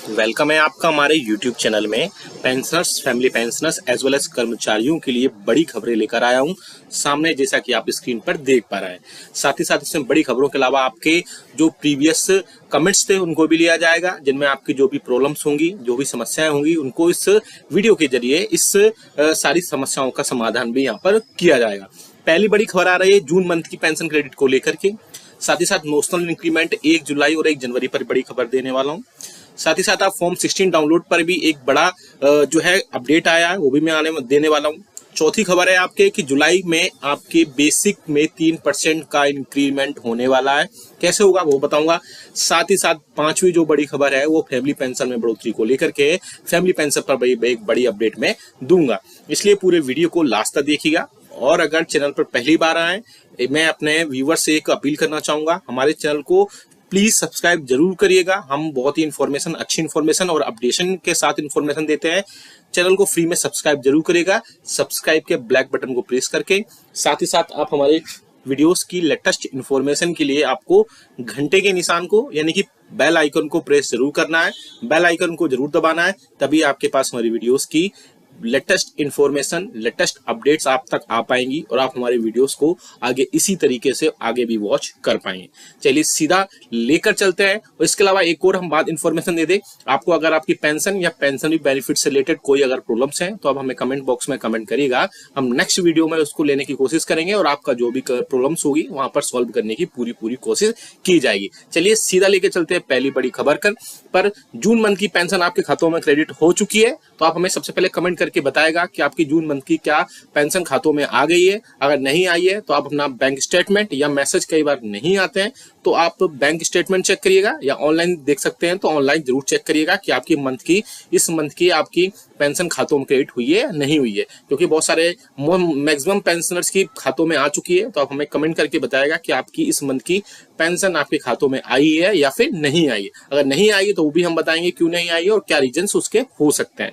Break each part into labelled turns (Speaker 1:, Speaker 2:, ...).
Speaker 1: Welcome है आपका हमारे यूट्यूब चैनल में। Pensioners, family pensioners as well as कर्मचारियों के लिए बड़ी खबरें लेकर आया हूं सामने, जैसा कि आप स्क्रीन पर देख पा रहे हैं। साथ ही साथ इसमें बड़ी खबरों के अलावा आपके जो प्रीवियस कमेंट्स थे उनको भी लिया जाएगा, जिनमें आपकी जो भी प्रॉब्लम्स होंगी, जो भी समस्याएं होंगी, उनको इस वीडियो के जरिए इस सारी समस्याओं का समाधान भी यहाँ पर किया जाएगा। पहली बड़ी खबर आ रही है जून मंथ की पेंशन क्रेडिट को लेकर के। साथ ही साथ नोशनल इंक्रीमेंट 1 जुलाई और 1 जनवरी पर बड़ी खबर देने वाला हूं। साथ ही साथ आप फॉर्म 16 डाउनलोड पर भी एक बड़ा जो है अपडेट आया है, वो भी मैं देने वाला हूँ। चौथी खबर है आपके कि जुलाई में आपके बेसिक में 3% का इंक्रीमेंट होने वाला है। कैसे होगा वो बताऊंगा। साथ ही साथ पांचवी जो बड़ी खबर है वो फैमिली पेंशन में बढ़ोतरी को लेकर के, फैमिली पेंशन पर एक बड़ी अपडेट में दूंगा, इसलिए पूरे वीडियो को लास्ट तक देखिएगा। और अगर चैनल पर पहली बार आए, मैं अपने व्यूअर से एक अपील करना चाहूंगा, हमारे चैनल को प्लीज सब्सक्राइब जरूर करिएगा। हम बहुत ही इन्फॉर्मेशन, अच्छी इन्फॉर्मेशन और अपडेशन के साथ इन्फॉर्मेशन देते हैं। चैनल को फ्री में सब्सक्राइब जरूर करिएगा, सब्सक्राइब के ब्लैक बटन को प्रेस करके। साथ ही साथ आप हमारे वीडियोस की लेटेस्ट इन्फॉर्मेशन के लिए आपको घंटे के निशान को यानी कि बेल आइकन को प्रेस जरूर करना है, बेल आइकन को जरूर दबाना है, तभी आपके पास हमारी वीडियोस की लेटेस्ट इन्फॉर्मेशन, लेटेस्ट अपडेट्स आप तक आ पाएंगी और आप हमारे वीडियोस को आगे इसी तरीके से आगे भी वॉच कर पाएंगे। चलिए सीधा लेकर चलते हैं। और इसके अलावा एक और हम बात इन्फॉर्मेशन दे दें आपको, अगर आपकी पेंशन या पेंशन बेनिफिट से रिलेटेड कोई अगर प्रॉब्लम्स हैं तो आप हमें कमेंट बॉक्स में कमेंट करिएगा, हम नेक्स्ट वीडियो में उसको लेने की कोशिश करेंगे और आपका जो भी प्रॉब्लम्स होगी वहां पर सॉल्व करने की पूरी कोशिश की जाएगी। चलिए सीधा लेकर चलते हैं पहली बड़ी खबर पर। जून मंथ की पेंशन आपके खातों में क्रेडिट हो चुकी है, तो आप हमें सबसे पहले कमेंट करके बताएगा कि आपकी जून मंथ की क्या पेंशन खातों में आ गई है। अगर नहीं आई है तो आप अपना बैंक स्टेटमेंट या मैसेज कई बार नहीं आते हैं तो आप बैंक स्टेटमेंट चेक करिएगा, या ऑनलाइन देख सकते हैं तो ऑनलाइन जरूर चेक करिएगा कि आपकी इस मंथ की आपकी पेंशन खातों में क्रेडिट हुई है या नहीं हुई है, क्योंकि बहुत सारे मैक्सिमम पेंशनर्स की खातों में आ चुकी है। तो आप हमें कमेंट करके बताएगा कि आपकी इस मंथ की पेंशन आपके खातों में आई है या फिर नहीं आई है। अगर नहीं आई है तो वो भी हम बताएंगे क्यों नहीं आई है और क्या रीजंस उसके हो सकते हैं।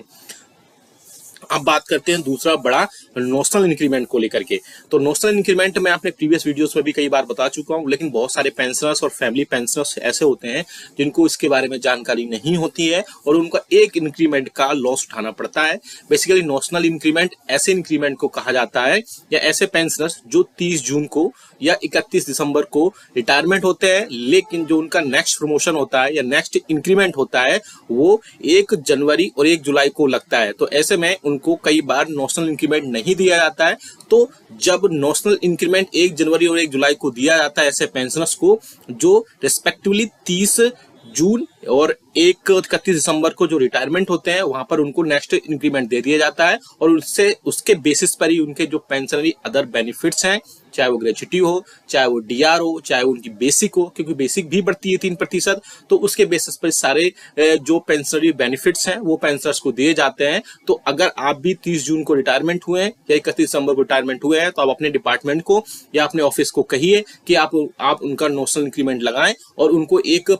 Speaker 1: अब बात करते हैं दूसरा बड़ा नोशनल इंक्रीमेंट को लेकर के। तो नोशनल इंक्रीमेंट मैं अपने प्रीवियस वीडियोस में भी कई बार बता चुका हूं, लेकिन बहुत सारे पेंशनर्स और फैमिली पेंशनर्स ऐसे होते हैं जिनको इसके बारे में जानकारी नहीं होती है और उनका एक इंक्रीमेंट का लॉस उठाना पड़ता है। बेसिकली नोशनल इंक्रीमेंट ऐसे इंक्रीमेंट को कहा जाता है, या ऐसे पेंशनर्स जो 30 जून को या 31 दिसंबर को रिटायरमेंट होते हैं, लेकिन जो उनका नेक्स्ट प्रमोशन होता है या नेक्स्ट इंक्रीमेंट होता है वो 1 जनवरी और 1 जुलाई को लगता है। तो ऐसे में उनको कई बार नोशनल इंक्रीमेंट नहीं दिया जाता है। तो जब नोशनल इंक्रीमेंट 1 जनवरी और 1 जुलाई को दिया जाता है ऐसे पेंशनर्स को, जो रिस्पेक्टिवली 30 जून और 31 दिसंबर को जो रिटायरमेंट होते हैं, वहां पर उनको नेक्स्ट इंक्रीमेंट दे दिया जाता है और उसके बेसिस पर ही उनके जो पेंशनरी अदर बेनिफिट्स हैं, चाहे वो ग्रेच्युटी हो, चाहे वो डीआर हो, चाहे वो उनकी बेसिक हो, क्योंकि बेसिक भी बढ़ती है 3%, तो उसके बेसिस पर सारे जो पेंशनरी बेनिफिट्स हैं वो पेंशनर्स को दिए जाते हैं। तो अगर आप भी 30 जून को रिटायरमेंट हुए हैं या 31 दिसंबर को रिटायरमेंट हुए हैं तो आप अपने डिपार्टमेंट को या अपने ऑफिस को कहिए कि आप उनका नोशनल इंक्रीमेंट लगाएं और उनको एक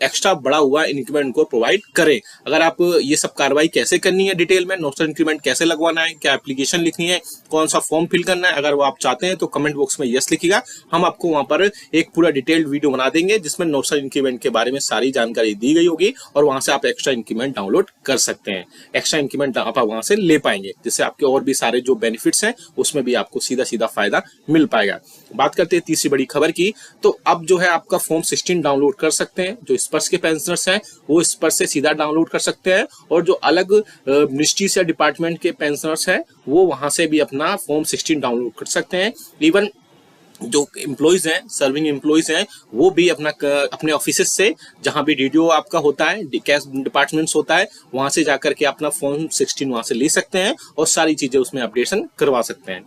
Speaker 1: एक्स्ट्रा बड़ा हुआ इंक्रीमेंट को प्रोवाइड करें। अगर आप ये सब कार्रवाई कैसे करनी है, डिटेल में नोशनल इंक्रीमेंट कैसे लगवाना है, क्या एप्लीकेशन लिखनी है, कौन सा फॉर्म फिल करना है, अगर वो आप चाहते हैं तो कमेंट बॉक्स में यस लिखिएगा। हम आपको वहां पर एक पूरा डिटेल्ड वीडियो बना देंगे जिसमें नोशनल इंक्रीमेंट के बारे में सारी जानकारी दी गई होगी और वहां से आप एक्स्ट्रा इंक्रीमेंट डाउनलोड कर सकते हैं। एक्स्ट्रा इंक्रीमेंट आप वहां से ले पाएंगे, जिससे आपके और भी सारे जो बेनिफिट्स हैं उसमें भी आपको सीधा फायदा मिल पाएगा। बात करते हैं तीसरी बड़ी खबर की। तो अब जो है आपका फॉर्म 16 डाउनलोड कर सकते हैं। जो स्पर्श के पेंशनर्स हैं वो स्पर्श से सीधा डाउनलोड कर सकते हैं, और जो अलग मिनिस्ट्रीज या डिपार्टमेंट के पेंशनर्स हैं वो वहां से भी अपना फॉर्म 16 डाउनलोड कर सकते हैं। इवन जो एम्प्लॉइज हैं, सर्विंग एम्प्लॉइज हैं, वो भी अपने ऑफिस से, जहां भी डीडीओ आपका होता है, कैश डिपार्टमेंट्स होता है, वहां से जाकर के अपना फॉर्म 16 वहां से ले सकते हैं और सारी चीजें उसमें अपडेशन करवा सकते हैं।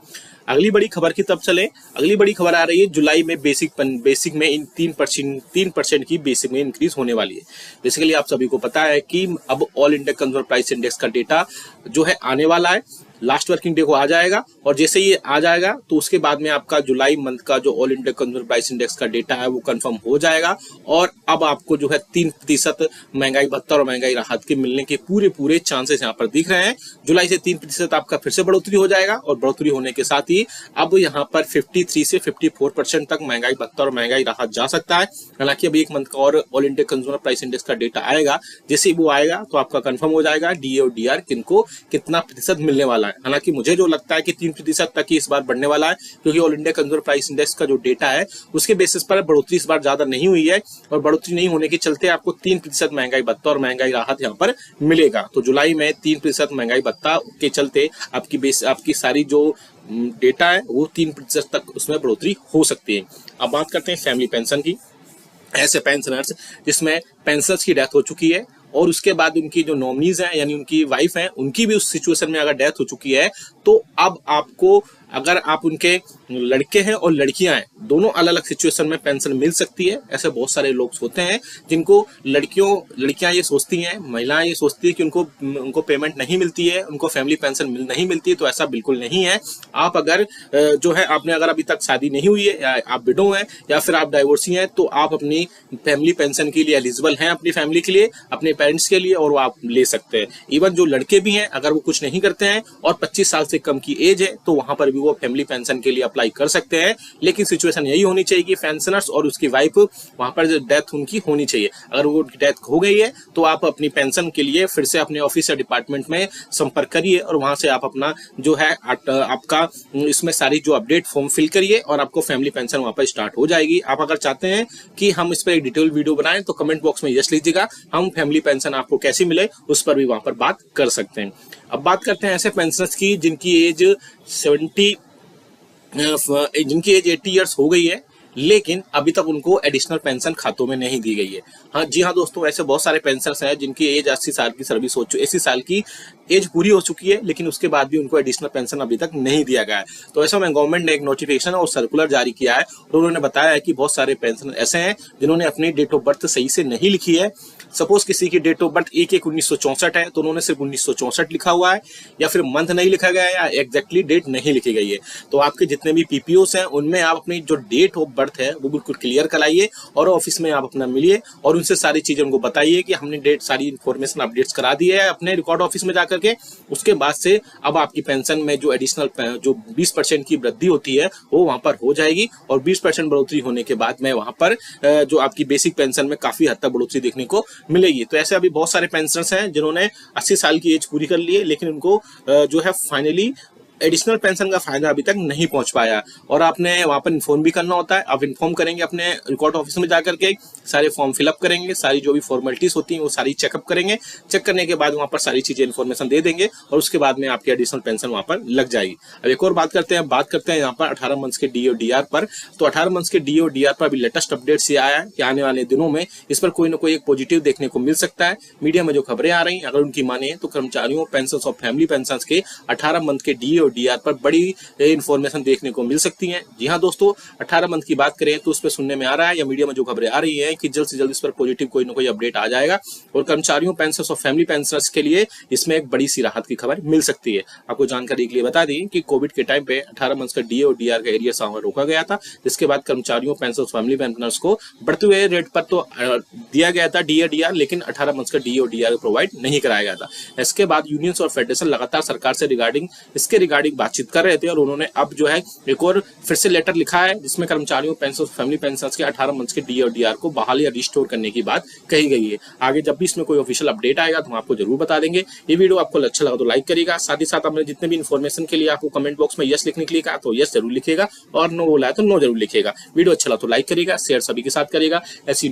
Speaker 1: अगली बड़ी खबर की तब चले। अगली बड़ी खबर आ रही है जुलाई में बेसिक में इन 3% की बेसिक में इंक्रीज होने वाली है। बेसिकली आप सभी को पता है कि अब all India consumer price index का डेटा जो है आने वाला है, लास्ट वर्किंग डे को आ जाएगा, और जैसे ही आ जाएगा तो उसके बाद में आपका जुलाई मंथ का जो all India consumer price index का डेटा है वो कंफर्म हो जाएगा। और अब आपको जो है 3% महंगाई भत्ता और महंगाई राहत के मिलने के पूरे चांसेस यहाँ पर दिख रहे हैं। जुलाई से 3% आपका फिर से बढ़ोतरी हो जाएगा, और बढ़ोतरी होने के साथ ही अब यहाँ पर 53 से 54% तक महंगाई भत्ता और महंगाई राहत जा सकता है। हालांकि अभी एक मंथ का और all India consumer price index का डेटा आएगा, जैसे ही वो आएगा तो आपका कंफर्म हो जाएगा डीए और डीआर किनको कितना प्रतिशत मिलने वाला है। हालांकि मुझे जो लगता है कि 3% तक ही इस बार बढ़ने वाला है, क्योंकि all India consumer price index का जो डेटा है उसके बेसिस पर बढ़ोतरी इस बार ज्यादा नहीं हुई है, और बढ़ोतरी नहीं होने के चलते आपको 3% महंगाई भत्ता और महंगाई राहत यहाँ पर मिलेगा। तो जुलाई में 3% महंगाई भत्ता के चलते आपकी सारी जो डेटा है वो 3% तक उसमें बढ़ोतरी हो सकती है। अब बात करते हैं फैमिली पेंशन की। ऐसे पेंशनर्स जिसमें पेंशनर्स की डेथ हो चुकी है और उसके बाद उनकी जो नॉमिनीज हैं यानी उनकी वाइफ हैं, उनकी भी उस सिचुएशन में अगर डेथ हो चुकी है, तो अब आपको अगर आप उनके लड़के हैं और लड़कियां हैं, दोनों अलग अलग सिचुएशन में पेंशन मिल सकती है। ऐसे बहुत सारे लोग होते हैं जिनको लड़कियां ये सोचती हैं, महिलाएं ये सोचती है कि उनको पेमेंट नहीं मिलती है, उनको फैमिली पेंशन नहीं मिलती है। तो ऐसा बिल्कुल नहीं है। आप अगर जो है आपने अगर अभी तक शादी नहीं हुई है, या आप विडो हैं, या फिर आप डाइवोर्सी हैं, तो आप अपनी फैमिली पेंशन के लिए एलिजिबल हैं, अपनी फैमिली के लिए, अपने पेरेंट्स के लिए, और वो आप ले सकते हैं। इवन जो लड़के भी हैं, अगर वो कुछ नहीं करते हैं और 25 साल से कम की एज है, तो वहां पर भी वो फैमिली पेंशन के लिए अप्लाई कर सकते हैं। लेकिन सिचुएशन यही होनी चाहिए कि पेंशनर्स और उसकी वाइफ वहां पर जो डेथ उनकी होनी चाहिए। अगर वो डेथ हो गई है तो आप अपनी पेंशन के लिए फिर से अपने ऑफिस या डिपार्टमेंट में संपर्क करिए, और वहां से आप अपना जो है आपका इसमें सारी जो अपडेट फॉर्म फिल करिए, और आपको फैमिली पेंशन वहां पर स्टार्ट हो जाएगी। आप अगर चाहते हैं कि हम इस पर एक डिटेल वीडियो बनाएं तो कमेंट बॉक्स में यस लीजिएगा। हम फैमिली पेंशन आपको कैसी मिले उस पर भी वहां पर बात कर सकते हैं। अब बात करते हैं ऐसे पेंशनर्स की जिनकी एज 80 ईयर्स हो गई है, लेकिन अभी तक उनको एडिशनल पेंशन खातों में नहीं दी गई है। हाँ जी हाँ दोस्तों, ऐसे बहुत सारे पेंशनर्स हैं जिनकी एज 80 साल की सर्विस हो चुकी, 80 साल की एज पूरी हो चुकी है, लेकिन उसके बाद भी उनको एडिशनल पेंशन अभी तक नहीं दिया गया है। तो ऐसा में गवर्नमेंट ने एक नोटिफिकेशन और सर्कुलर जारी किया है, और उन्होंने बताया है कि बहुत सारे पेंशनर ऐसे हैं जिन्होंने अपनी डेट ऑफ बर्थ सही से नहीं लिखी है। सपोज किसी की डेट ऑफ बर्थ 1/1/1964 है, तो उन्होंने सिर्फ 1964 लिखा हुआ है, या फिर मंथ नहीं लिखा गया है, या एग्जैक्टली डेट नहीं लिखी गई है। तो आपके जितने भी पीपीओस हैं उनमें आप अपनी जो डेट ऑफ बर्थ है वो बिल्कुल क्लियर कराइए, और ऑफिस में आप अपना मिलिए और उनसे सारी चीजें उनको बताइए कि हमने डेट सारी इन्फॉर्मेशन अपडेट्स करा दी है अपने रिकॉर्ड ऑफिस में जाकर के। उसके बाद से अब आपकी पेंशन में जो एडिशनल जो 20% की वृद्धि होती है वो वहां पर हो जाएगी, और 20% बढ़ोतरी होने के बाद में वहां पर जो आपकी बेसिक पेंशन में काफी हद तक बढ़ोतरी देखने को मिलेगी। तो ऐसे अभी बहुत सारे पेंशनर्स हैं जिन्होंने 80 साल की एज पूरी कर ली है, लेकिन उनको जो है फाइनली एडिशनल पेंशन का फायदा अभी तक नहीं पहुंच पाया, और आपने वहां पर इन्फॉर्म भी करना होता है। आप इन्फॉर्म करेंगे अपने रिकॉर्ड ऑफिस में जाकर के, सारे फॉर्म फिलअप करेंगे, सारी जो भी फॉर्मेलिटीज होती हैं वो सारी चेकअप करेंगे। चेक करने के बाद वहां पर सारी चीजें इन्फॉर्मेशन दे देंगे, और उसके बाद में आपकी एडिशनल पेंशन वहां पर लग जाएगी। अब एक और बात करते हैं यहाँ पर 18 मंथ्स के डी और डीआर पर। तो 18 मंथ्स के डी और डीआर पर अभी लेटेस्ट अपडेट्स ये आया है कि आने वाले दिनों में इस पर कोई ना कोई एक पॉजिटिव देखने को मिल सकता है। मीडिया में जो खबरें आ रही हैं अगर उनकी माने तो कर्मचारियों पेंशन और फैमिली पेंशन के 18 मंथ के डी और डीआर पर बड़ी इंफॉर्मेशन देखने को मिल सकती है। जी हाँ दोस्तों, 18 मंथ की बात करें तो उस पर सुनने में आ रहा है या मीडिया में जो खबरें आ रही है कि जल्द से जल्द इस पर पॉजिटिव कोई ना कोई अपडेट आ जाएगा, और कर्मचारियों पेंशन और फैमिली पेंशनर्स के लिए इसमें एक बड़ी सी राहत की खबर मिल सकती है। आपको जानकारी के लिए बता दी कि कोविड के टाइम पे 18 मंथ का डीए और डीआर का एरिया रोका गया था, जिसके बाद कर्मचारियों पेंशन फैमिली पेंशनर्स को बढ़ते हुए रेट पर तो दिया गया था डीए डीआर, लेकिन 18 मंथ का डीए और डीआर प्रोवाइड नहीं कराया गया था। इसके बाद यूनियंस और फेडरेशन लगातार सरकार से इसके रिगार्डिंग बातचीत कर रहे थे, और उन्होंने अब जो है एक और फिर से लेटर लिखा है जिसमें कर्मचारियों पेंशन फैमिली पेंशन के 18 मंथ के डी और डीआर को बहाल या रिस्टोर करने की बात कही गई है। आगे जब भी इसमें कोई ऑफिशियल अपडेट आएगा तो हम आपको जरूर बता देंगे। ये वीडियो आपको अच्छा लगा तो लाइक करिएगा, साथ ही साथ हमने जितने भी इन्फॉर्मेशन के लिए आपको कमेंट बॉक्स में यस लिखने के लिए कहा तो यस जरूर लिखिएगा, और नो बोला है तो नो जरूर लिखिएगा। वीडियो अच्छा लगा तो लाइक करिएगा, शेयर सभी के साथ करिएगा। ऐसी